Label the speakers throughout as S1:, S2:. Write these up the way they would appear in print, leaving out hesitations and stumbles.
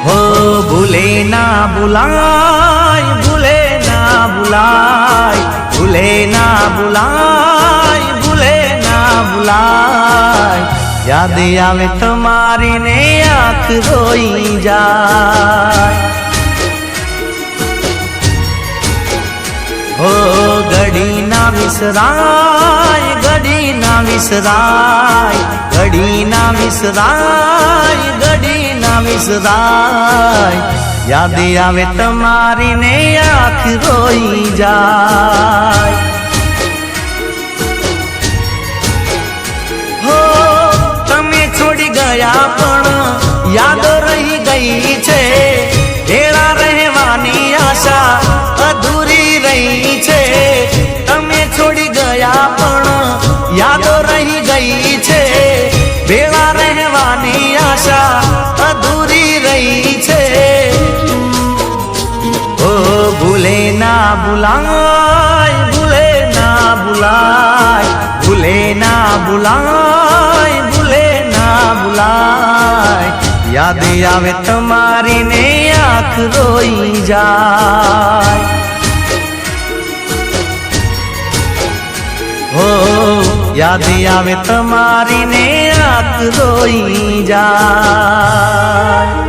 S1: हो भूले ना बुलाय, भूले ना बुलाय, भूले ना बुलाय, भूले ना बुलाय। याद आवे तमारी ने आँख रोई जाय। हो घड़ी ना विसराय, घड़ी ना विसराय, घड़ी ना विसराय, घड़ी ना विसराय। याद आवे तमारी ने आँख रोई जाय। हो तमे छोड़ी गया पण याद रही गई छे। भेड़ा रहवानी आशा अधूरी रही छे। तमे छोड़ी गया पण याद रही गई छे। भेड़ा रहवानी आशा अधूरी रही छे। ओ भूले ना बुलाय, भूले ना बुलाय, भूले ना बुलाय, भूले ना बुलाय। याद आवे तमारी ने आँख रोई जाय। हो याद आवे तमारी ने आँख रोई जाय।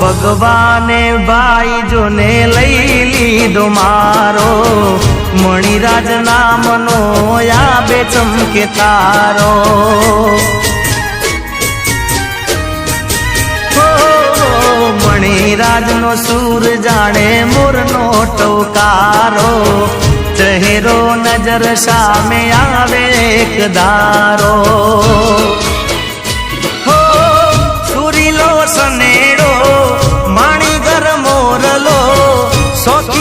S1: भगवाने भाई जो ने लई लीधो मारो। मणिराज नामनो याबे चमके तारो। मणिराज नो सूर जाने मोरनो टोकारो। चेहरो नजर सामे आवे एक दारो।